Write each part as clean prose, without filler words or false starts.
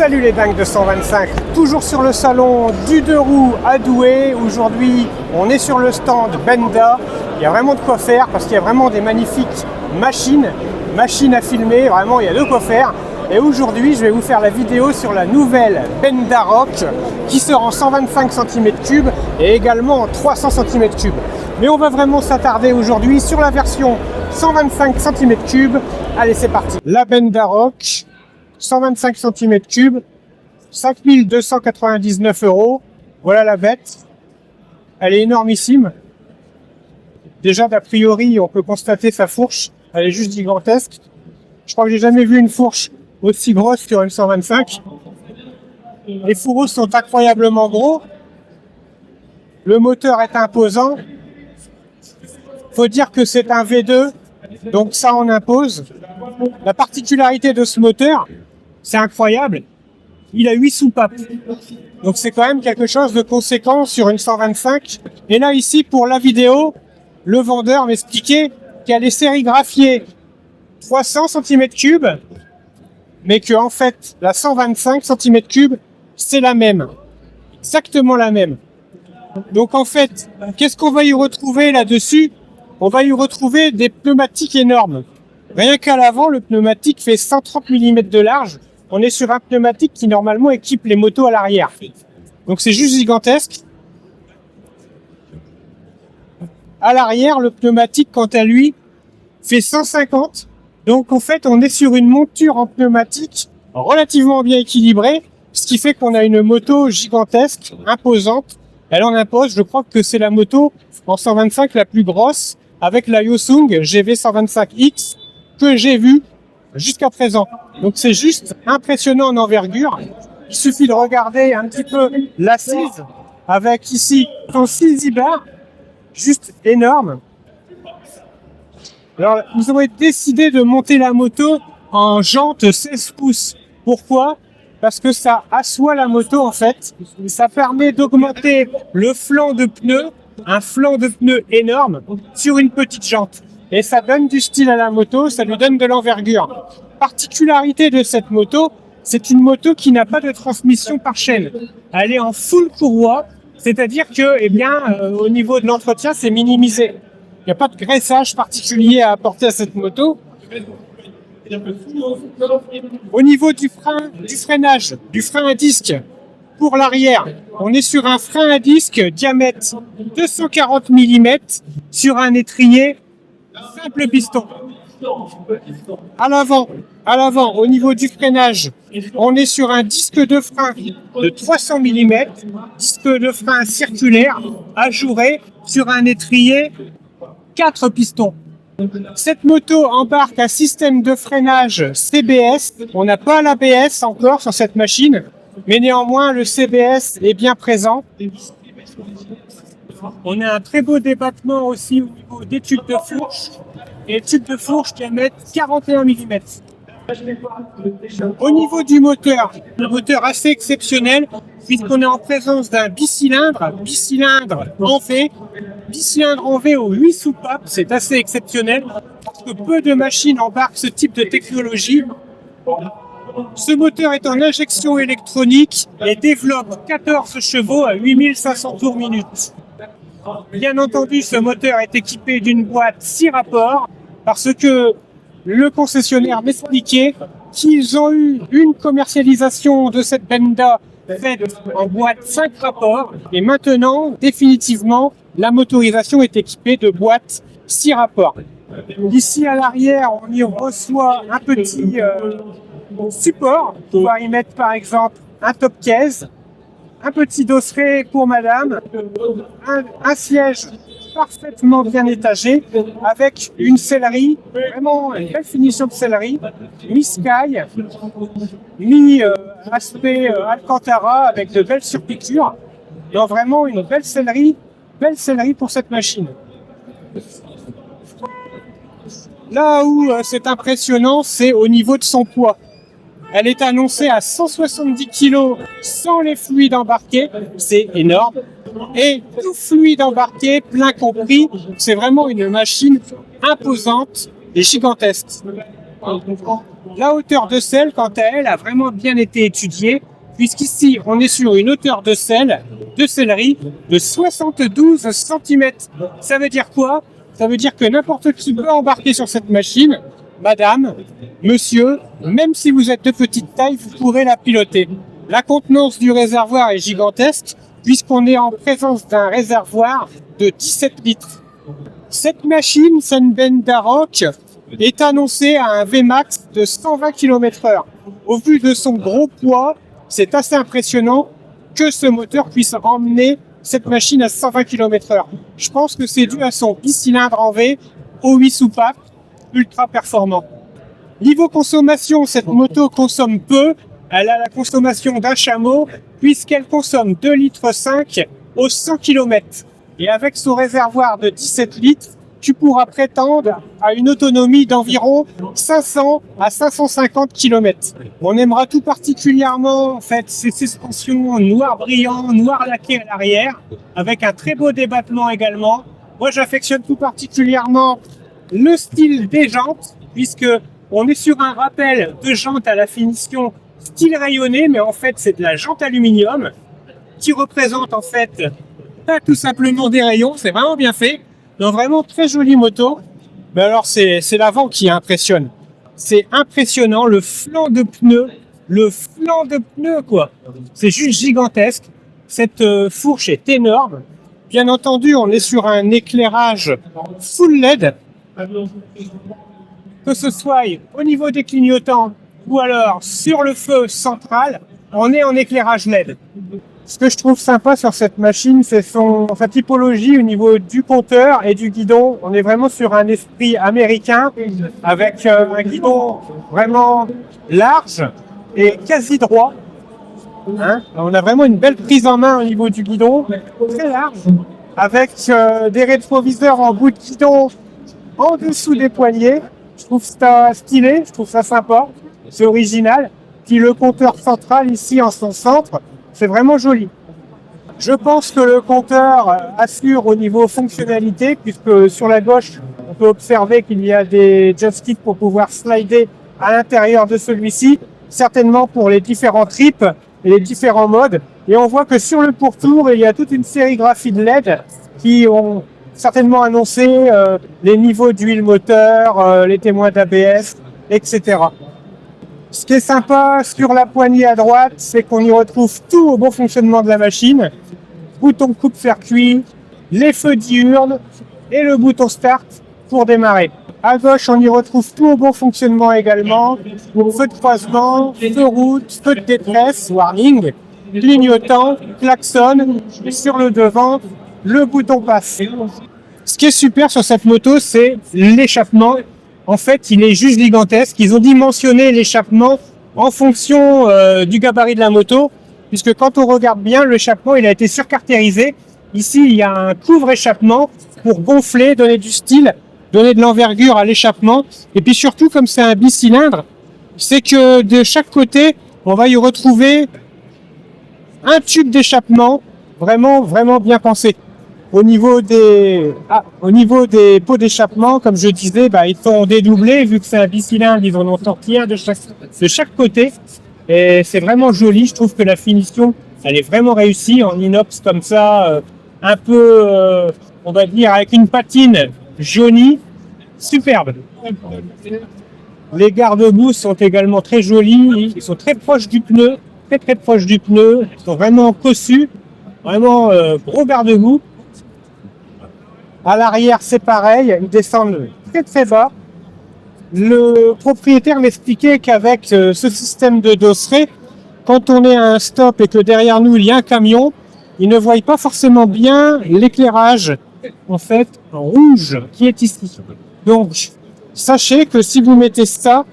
Salut les dingues de 125, toujours sur le salon du 2 roues à Douai. Aujourd'hui, on est sur le stand Benda. Il y a vraiment de quoi faire parce qu'il y a vraiment des magnifiques machines à filmer. Vraiment, il y a de quoi faire. Et aujourd'hui, je vais vous faire la vidéo sur la nouvelle Benda Rock qui sort en 125 cm3 et également en 300 cm3. Mais on va vraiment s'attarder aujourd'hui sur la version 125 cm3. Allez, c'est parti. La Benda Rock 125 cm3, 5299 €. Voilà la bête. Elle est énormissime. Déjà, d'a priori, on peut constater sa fourche. Elle est juste gigantesque. Je crois que j'ai jamais vu une fourche aussi grosse sur une 125. Les fourreaux sont incroyablement gros. Le moteur est imposant. Faut dire que c'est un V2, donc ça en impose. La particularité de ce moteur, c'est incroyable, il a 8 soupapes. Donc c'est quand même quelque chose de conséquent sur une 125. Et là ici pour la vidéo, le vendeur m'expliquait qu'elle est sérigraphiée 300 cm3, mais que en fait la 125 cm3 c'est la même, exactement la même. Donc en fait, qu'est-ce qu'on va y retrouver là-dessus? On va y retrouver des pneumatiques énormes. Rien qu'à l'avant, le pneumatique fait 130 mm de large. On est sur un pneumatique qui normalement équipe les motos à l'arrière. Donc c'est juste gigantesque. À l'arrière, le pneumatique, quant à lui, fait 150. Donc en fait, on est sur une monture en pneumatique relativement bien équilibrée, ce qui fait qu'on a une moto gigantesque, imposante. Elle en impose, je crois que c'est la moto en 125 la plus grosse, avec la Yosung GV125X que j'ai vue jusqu'à présent. Donc c'est juste impressionnant en envergure. Il suffit de regarder un petit peu l'assise avec ici son 6 bar, juste énorme. Alors nous avons décidé de monter la moto en jante 16 pouces. Pourquoi? Parce que ça assoit la moto en fait. Ça permet d'augmenter le flanc de pneu, un flanc de pneu énorme sur une petite jante. Et ça donne du style à la moto, ça lui donne de l'envergure. Particularité de cette moto, c'est une moto qui n'a pas de transmission par chaîne. Elle est en full courroie, c'est-à-dire que, au niveau de l'entretien, c'est minimisé. Il n'y a pas de graissage particulier à apporter à cette moto. Au niveau du freinage, du frein à disque pour l'arrière, on est sur un frein à disque diamètre 240 mm sur un étrier simple piston. À l'avant, au niveau du freinage, on est sur un disque de frein de 300 mm, disque de frein circulaire, ajouré sur un étrier 4 pistons. Cette moto embarque un système de freinage CBS. On n'a pas l'ABS encore sur cette machine, mais néanmoins le CBS est bien présent. On a un très beau débattement aussi au niveau des tubes de fourche. Et tubes de fourche qui émettent 41 mm. Au niveau du moteur, un moteur assez exceptionnel puisqu'on est en présence d'un bicylindre en V aux 8 soupapes. C'est assez exceptionnel parce que peu de machines embarquent ce type de technologie. Ce moteur est en injection électronique et développe 14 chevaux à 8500 tours minute. Bien entendu, ce moteur est équipé d'une boîte 6 rapports parce que le concessionnaire m'expliquait qu'ils ont eu une commercialisation de cette Benda faite en boîte 5 rapports et maintenant, définitivement, la motorisation est équipée de boîtes 6 rapports. Ici à l'arrière, on y reçoit un petit support pour pouvoir y mettre par exemple un top case, un petit dosseret pour madame, un siège parfaitement bien étagé avec une sellerie, vraiment une belle finition de sellerie, mi-sky, mi-aspect Alcantara avec de belles surpiqûres. Donc vraiment une belle sellerie pour cette machine. Là où c'est impressionnant, c'est au niveau de son poids. Elle est annoncée à 170 kg sans les fluides embarqués, c'est énorme. Et tout fluide embarqué, plein compris, c'est vraiment une machine imposante et gigantesque. La hauteur de selle, quant à elle, a vraiment bien été étudiée, puisqu'ici, on est sur une hauteur de selle, de sellerie, de 72 cm. Ça veut dire quoi? Ça veut dire que n'importe qui peut embarquer sur cette machine, madame, monsieur, même si vous êtes de petite taille, vous pourrez la piloter. La contenance du réservoir est gigantesque, puisqu'on est en présence d'un réservoir de 17 litres. Cette machine, Sunbend Darroch, est annoncée à un Vmax de 120 km/h. Au vu de son gros poids, c'est assez impressionnant que ce moteur puisse emmener cette machine à 120 km/h. Je pense que c'est dû à son bicylindre en V, aux 8 soupapes, ultra performant. Niveau consommation, cette moto consomme peu. Elle a la consommation d'un chameau, puisqu'elle consomme 2,5 litres au 100 km. Et avec son réservoir de 17 litres, tu pourras prétendre à une autonomie d'environ 500 à 550 km. On aimera tout particulièrement en fait ces suspensions noir brillant, noir laqué à l'arrière, avec un très beau débattement également. Moi, j'affectionne tout particulièrement le style des jantes, puisque on est sur un rappel de jantes à la finition style rayonné, mais en fait c'est de la jante aluminium qui représente en fait pas tout simplement des rayons. C'est vraiment bien fait. Donc vraiment très jolie moto. Mais alors c'est l'avant qui impressionne. C'est impressionnant, le flanc de pneu quoi. C'est juste gigantesque. Cette fourche est énorme. Bien entendu, on est sur un éclairage full LED. Que ce soit au niveau des clignotants ou alors sur le feu central, on est en éclairage LED. Ce que je trouve sympa sur cette machine, c'est sa typologie au niveau du compteur et du guidon. On est vraiment sur un esprit américain avec un guidon vraiment large et quasi droit. Hein? On a vraiment une belle prise en main au niveau du guidon, très large, avec des rétroviseurs en bout de guidon en dessous des poignets. Je trouve ça stylé, je trouve ça sympa, c'est original. Puis le compteur central ici en son centre, c'est vraiment joli. Je pense que le compteur assure au niveau fonctionnalité, puisque sur la gauche, on peut observer qu'il y a des joysticks pour pouvoir slider à l'intérieur de celui-ci, certainement pour les différents trips et les différents modes. Et on voit que sur le pourtour, il y a toute une sérigraphie de LED qui ont certainement annoncé les niveaux d'huile moteur, les témoins d'ABS, etc. Ce qui est sympa sur la poignée à droite, c'est qu'on y retrouve tout au bon fonctionnement de la machine. Bouton coupe-circuit, les feux diurnes et le bouton start pour démarrer. À gauche, on y retrouve tout au bon fonctionnement également. Feu de croisement, feu de route, feu de détresse, warning, clignotant, klaxon, et sur le devant, le bouton passe. Ce qui est super sur cette moto, c'est l'échappement. En fait, il est juste gigantesque. Ils ont dimensionné l'échappement en fonction du gabarit de la moto, puisque quand on regarde bien, l'échappement il a été surcaractérisé. Ici, il y a un couvre-échappement pour gonfler, donner du style, donner de l'envergure à l'échappement. Et puis surtout, comme c'est un bicylindre, c'est que de chaque côté, on va y retrouver un tube d'échappement vraiment, vraiment bien pensé. Au niveau des pots d'échappement, comme je disais, ils sont dédoublés, vu que c'est un bicylindre, ils en ont sorti un de chaque côté. Et c'est vraiment joli, je trouve que la finition, elle est vraiment réussie en inox comme ça, un peu, on va dire, avec une patine jaunie, superbe. Les garde-boue sont également très jolis, ils sont très proches du pneu, très proches du pneu, ils sont vraiment cossus, vraiment gros garde-boue. À l'arrière, c'est pareil, ils descendent très bas. Le propriétaire m'expliquait qu'avec ce système de dosseret, quand on est à un stop et que derrière nous il y a un camion, il ne voit pas forcément bien l'éclairage en fait rouge qui est ici. Donc, sachez que si vous mettez ça,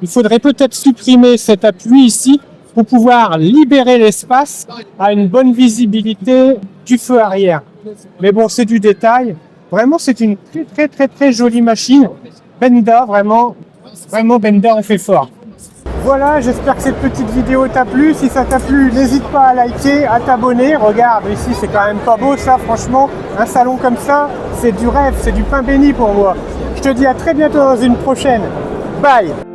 il faudrait peut-être supprimer cet appui ici pour pouvoir libérer l'espace à une bonne visibilité du feu arrière. Mais bon, c'est du détail. Vraiment, c'est une très jolie machine. Benda, vraiment Benda, on fait fort. Voilà, j'espère que cette petite vidéo t'a plu. Si ça t'a plu, n'hésite pas à liker, à t'abonner. Regarde, ici, c'est quand même pas beau ça, franchement. Un salon comme ça, c'est du rêve, c'est du pain béni pour moi. Je te dis à très bientôt dans une prochaine. Bye!